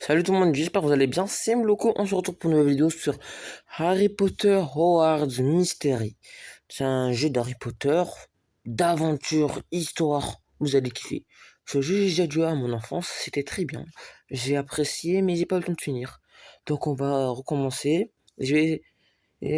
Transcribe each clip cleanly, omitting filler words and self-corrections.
Salut tout le monde, j'espère que vous allez bien, c'est Mloko, on se retrouve pour une nouvelle vidéo sur Harry Potter Hogwarts Mystery. C'est un jeu d'Harry Potter, d'aventure, histoire, vous allez kiffer. Ce jeu, j'ai déjà joué à mon enfance, c'était très bien. J'ai apprécié, mais j'ai pas eu le temps de finir. Donc on va recommencer, et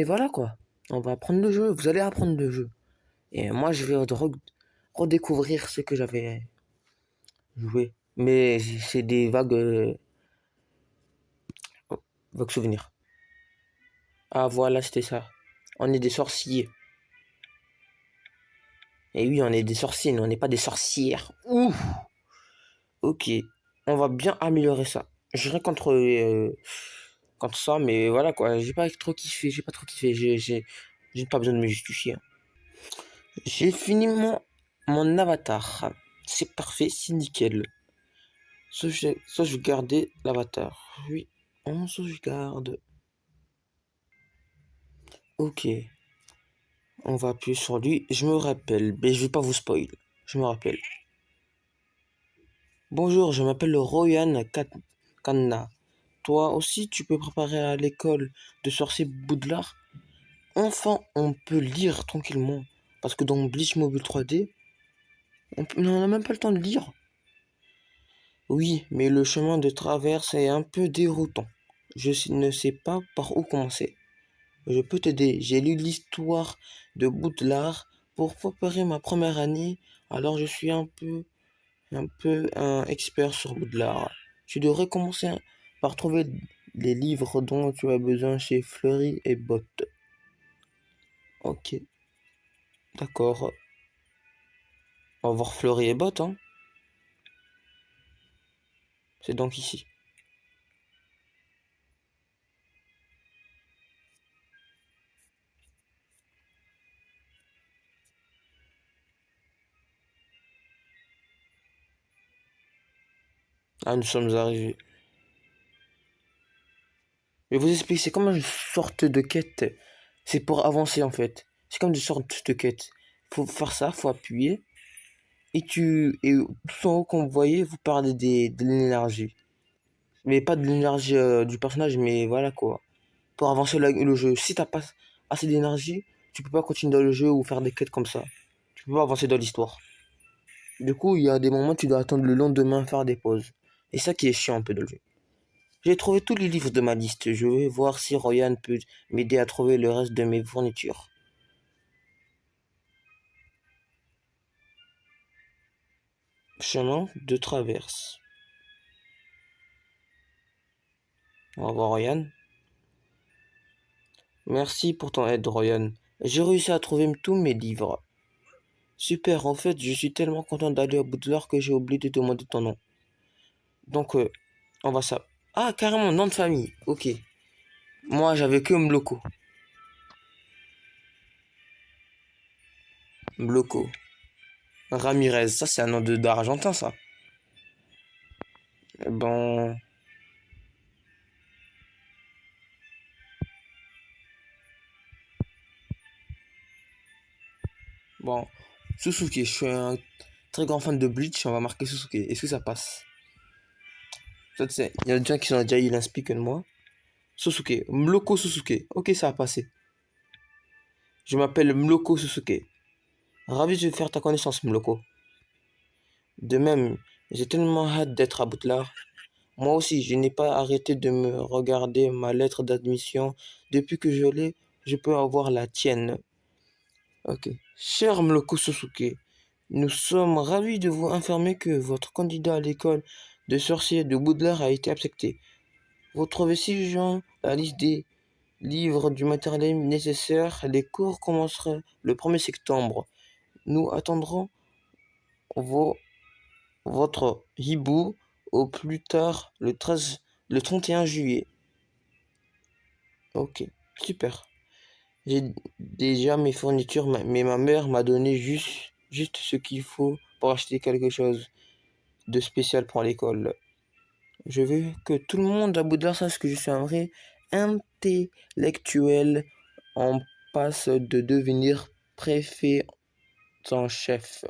voilà quoi. On va apprendre le jeu, vous allez apprendre le jeu. Et moi je vais redécouvrir ce que j'avais joué. Mais c'est des vagues souvenirs. Ah voilà, c'était ça. On est des sorciers. Et oui, on est des sorciers, mais on n'est pas des sorcières. Ouh, ok. On va bien améliorer ça. Je rien contre ça, mais voilà quoi. J'ai pas trop kiffé, j'ai pas trop kiffé. J'ai pas besoin de me justifier, hein. J'ai fini mon avatar. C'est parfait, c'est nickel. Sauvegarder l'avatar. Oui, on sauvegarde. Ok. On va appuyer sur lui. Je me rappelle, mais je vais pas vous spoil. Je me rappelle. Bonjour, je m'appelle Royan Kanna. Toi aussi, tu peux préparer à l'école de sorcier Poudlard? Enfin, on peut lire tranquillement. Parce que dans Bleach Mobile 3D, on n'a même pas le temps de lire. Oui, mais le chemin de traverse est un peu déroutant. Ne sais pas par où commencer. Je peux t'aider. J'ai lu l'histoire de Poudlard pour préparer ma première année, alors je suis un expert sur Poudlard. Tu devrais commencer par trouver les livres dont tu as besoin chez Fleury et Bott. Ok, d'accord. On va voir Fleury et Bott, hein. C'est donc ici. Ah, nous sommes arrivés. Je vais vous expliquer, c'est comme une sorte de quête. C'est pour avancer en fait. C'est comme une sorte de quête. Faut faire ça, faut appuyer. Et tout en haut, comme vous voyez, vous parlez de l'énergie. Mais pas de l'énergie du personnage, mais voilà quoi. Pour avancer le jeu. Si t'as pas assez d'énergie, tu peux pas continuer dans le jeu ou faire des quêtes comme ça. Tu peux pas avancer dans l'histoire. Du coup, il y a des moments où tu dois attendre le lendemain faire des pauses. Et ça qui est chiant un peu dans le jeu. J'ai trouvé tous les livres de ma liste. Je vais voir si Royan peut m'aider à trouver le reste de mes fournitures. Chemin de traverse. On va voir Royan. Merci pour ton aide, Royan. J'ai réussi à trouver tous mes livres. Super, en fait, je suis tellement content d'aller au bout de l'heure que j'ai oublié de demander ton nom. Donc, on va ça. Ah, carrément, nom de famille. Ok. Moi, j'avais que Mloko. Mloko. Ramirez. Ça, c'est un nom d'Argentin, ça. Bon. Bon. Susuke. Je suis un très grand fan de Bleach. On va marquer Susuke. Est-ce que ça passe? Ça, tu sais, il y a des gens qui ont déjà eu l'inspi que de moi. Susuke. Mloko Susuke. Ok, ça a passé. Je m'appelle Mloko Susuke. Ravi de faire ta connaissance, Mloko. De même, j'ai tellement hâte d'être à Boutlar. Moi aussi, je n'ai pas arrêté de me regarder ma lettre d'admission. Depuis que je l'ai, je peux avoir la tienne. Ok. Cher Mloko Susuke, nous sommes ravis de vous informer que votre candidat à l'école de sorciers de Boudlard a été accepté. Vous trouvez ci-joint la liste des livres du matériel nécessaire. Les cours commenceront le 1er septembre. Nous attendrons vos votre hibou au plus tard le 31 juillet. Ok, super. J'ai déjà mes fournitures, mais ma mère m'a donné juste ce qu'il faut pour acheter quelque chose de spécial pour l'école. Je veux que tout le monde à Boudlard sache que je suis un vrai intellectuel en passe de devenir préfet en chef.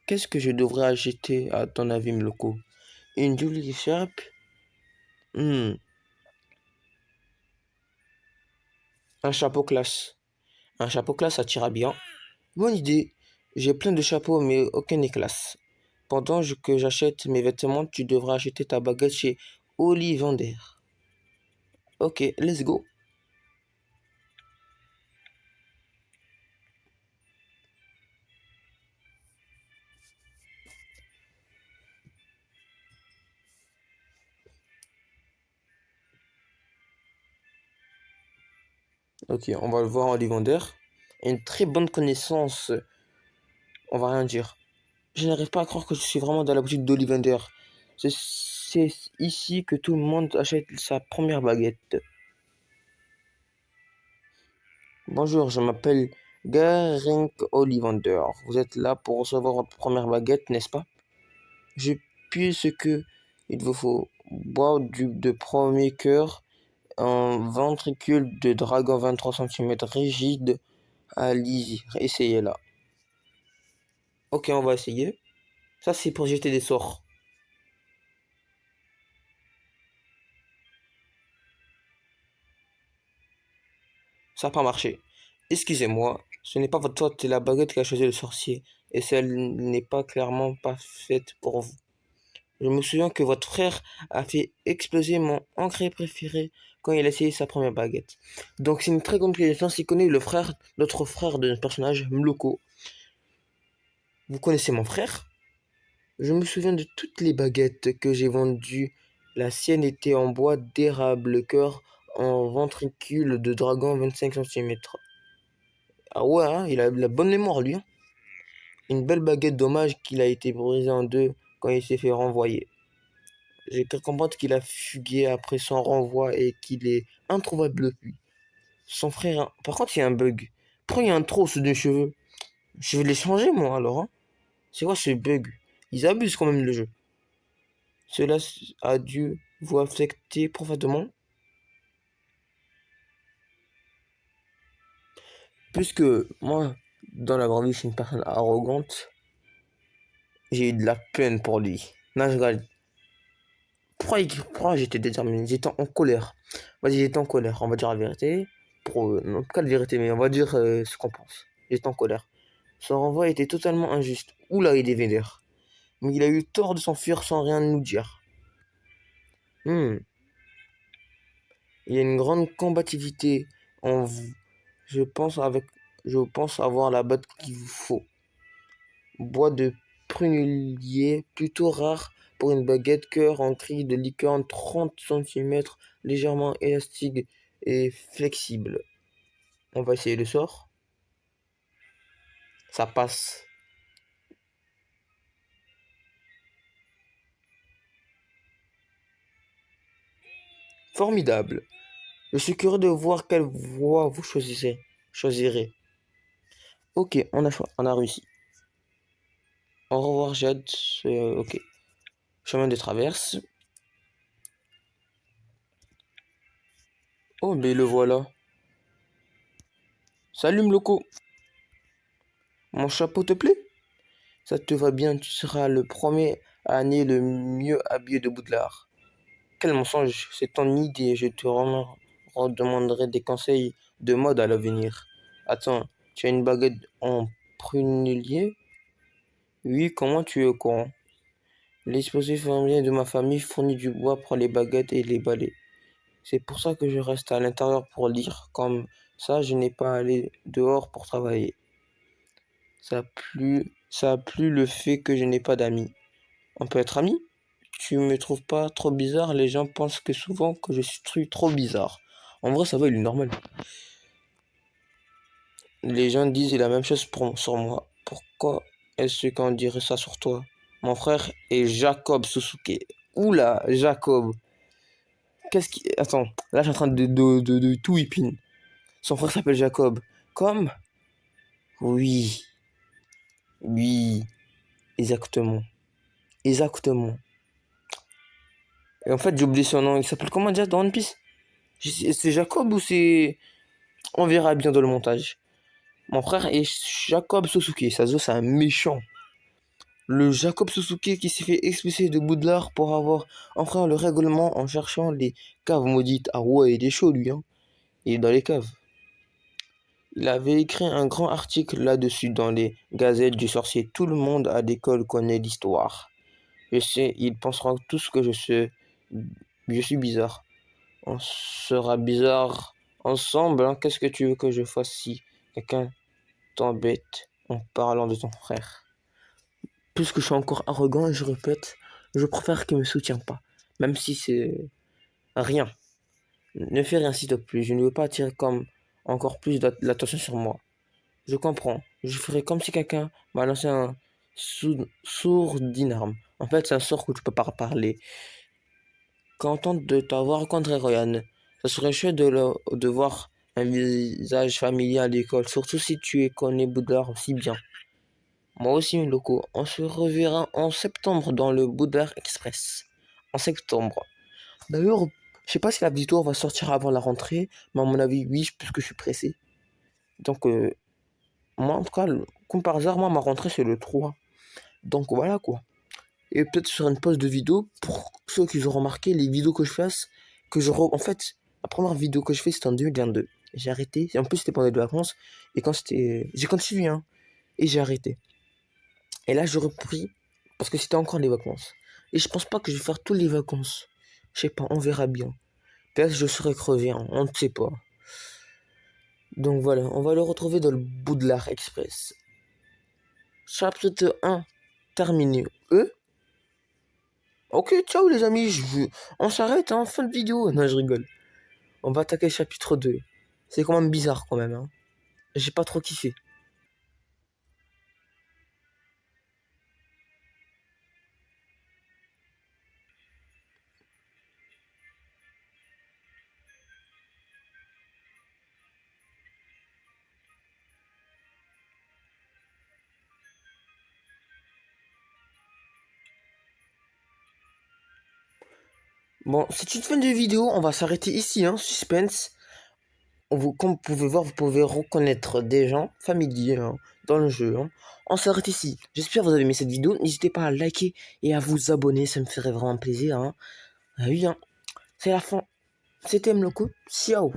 Qu'est-ce que je devrais acheter à ton avis, Mloko? Une jolie écharpe, Hmm, un chapeau classe. Un chapeau classe, ça t'ira bien. Bonne idée. J'ai plein de chapeaux, mais aucun n'est classe. Que j'achète mes vêtements, tu devras acheter ta baguette chez Ollivander. Ok, let's go. Ok, on va le voir en Ollivander. Une très bonne connaissance, on va rien dire. Je n'arrive pas à croire que je suis vraiment dans la boutique d'Ollivander. C'est ici que tout le monde achète sa première baguette. Bonjour, je m'appelle Garink Ollivander. Vous êtes là pour recevoir votre première baguette, n'est-ce pas? Je puis ce que il vous faut. Bois de premier cœur, un ventricule de dragon 23 cm rigide. Allez-y, essayez-la. Ok, on va essayer. Ça, c'est pour jeter des sorts. Ça n'a pas marché. Excusez-moi, ce n'est pas votre faute, c'est la baguette qui a choisi le sorcier. Et celle n'est pas clairement pas faite pour vous. Je me souviens que votre frère a fait exploser mon engrais préféré quand il a essayé sa première baguette. Donc c'est une très grande connaissance. Il connaît l'autre frère de notre personnage, Mloko. Vous connaissez mon frère? Je me souviens de toutes les baguettes que j'ai vendues. La sienne était en bois d'érable, cœur en ventricule de dragon 25 cm. Ah ouais, hein, il a la bonne mémoire lui, hein. Une belle baguette, dommage qu'il a été brisé en deux quand il s'est fait renvoyer. J'ai cru comprendre qu'il a fugué après son renvoi et qu'il est introuvable depuis. Son frère, par contre, il y a un bug. Pourquoi il y a un trou sous deux cheveux? Je vais les changer, moi, alors, hein. C'est quoi ce bug? Ils abusent quand même le jeu. Cela a dû vous affecter profondément. Puisque moi, dans la grande vie, je suis une personne arrogante, j'ai eu de la peine pour lui. Non, je rigole. Pourquoi j'étais déterminé? J'étais en colère. Vas-y, j'étais en colère, on va dire la vérité. Non, pas la vérité, mais on va dire ce qu'on pense. J'étais en colère. Son renvoi était totalement injuste. Oula, il est vénère. Mais il a eu tort de s'enfuir sans rien nous dire. Hmm. Il y a une grande combativité en vous. Je pense avec, je pense avoir la botte qu'il vous faut. Bois de prunellier, plutôt rare pour une baguette cœur en cri de licorne 30 cm, légèrement élastique et flexible. On va essayer le sort. Ça passe. Formidable. Je suis curieux de voir quelle voie vous choisirez. Ok, on a réussi. Au revoir, Jade. Ok. Chemin de traverse. Oh, mais le voilà. Salut, Mloko. Mon chapeau te plaît? Ça te va bien, tu seras le premier à année le mieux habillé de Boudelard. Quel mensonge, c'est ton idée, je te redemanderai des conseils de mode à l'avenir. Attends, tu as une baguette en prunellier? Oui, comment tu es au courant? L'exposé familier de ma famille fournit du bois pour les baguettes et les balais. C'est pour ça que je reste à l'intérieur pour lire. Comme ça, je n'ai pas à aller dehors pour travailler. Ça a plu le fait que je n'ai pas d'amis. On peut être amis? Tu me trouves pas trop bizarre? Les gens pensent que souvent que je suis trop bizarre. En vrai, ça va, il est normal. Les gens disent la même chose sur moi. Pourquoi est-ce qu'on dirait ça sur toi? Mon frère est Jacob Susuke. Oula, Jacob. Qu'est-ce qui... Attends, là, je suis en train de tout whipping. Son frère s'appelle Jacob. Comme? Oui, oui, exactement. Exactement. Et en fait, j'ai oublié son nom. Il s'appelle comment déjà dans One Piece? C'est Jacob ou c'est... On verra bien dans le montage. Mon frère est Jacob Sosuke. Ça se voit, c'est un méchant. Le Jacob Susuke qui s'est fait expulser de Poudlard pour avoir enfreint le règlement en cherchant les caves maudites. Ah ouais, il est chaud lui, hein. Il est dans les caves. Il avait écrit un grand article là-dessus dans les gazettes du sorcier. Tout le monde à l'école connaît l'histoire. Je sais, ils penseront tous que je suis bizarre. On sera bizarre ensemble, hein. Qu'est-ce que tu veux que je fasse si quelqu'un t'embête en parlant de ton frère? Puisque je suis encore arrogant et je répète, je préfère qu'il me soutienne pas. Même si c'est rien. Ne fais rien s'il te plaît. Je ne veux pas attirer comme encore plus l'attention sur moi. Je comprends. Je ferai comme si quelqu'un m'a lancé un sourd d'inarme. En fait, c'est un sort que tu peux pas parler. Content de t'avoir rencontré, Ryan. Ça serait chouette de voir un visage familier à l'école, surtout si tu connais Boudlard si bien. Moi aussi, Loco. On se reverra en septembre dans le Boudlard Express. En septembre. D'ailleurs, je sais pas si la vidéo va sortir avant la rentrée, mais à mon avis, oui, puisque je suis pressé. Donc, moi, en tout cas, comme par hasard, moi, ma rentrée, c'est le 3. Donc, voilà, quoi. Et peut-être sur une pause de vidéo, pour ceux qui ont remarqué, les vidéos que je fasse, en fait, la première vidéo que je fais, c'était en 2022. J'ai arrêté. En plus, c'était pendant les vacances. Et quand c'était... J'ai continué, hein. Et j'ai arrêté. Et là, j'ai repris, parce que c'était encore les vacances. Et je pense pas que je vais faire toutes les vacances. Je sais pas, on verra bien. Peut-être que je serai crevé, hein, on ne sait pas. Donc voilà, on va le retrouver dans le Boudlard Express. Chapitre 1, terminé. Ok, ciao les amis, on s'arrête, hein, fin de vidéo. Non, je rigole. On va attaquer le chapitre 2. C'est quand même bizarre quand même, hein. J'ai pas trop kiffé. Bon, c'est une fin de vidéo, on va s'arrêter ici, hein, suspense. Comme vous pouvez voir, vous pouvez reconnaître des gens familiers, hein, dans le jeu, hein. On s'arrête ici. J'espère que vous avez aimé cette vidéo. N'hésitez pas à liker et à vous abonner, ça me ferait vraiment plaisir, hein. Ah oui, hein. C'est la fin. C'était Mloko. Ciao.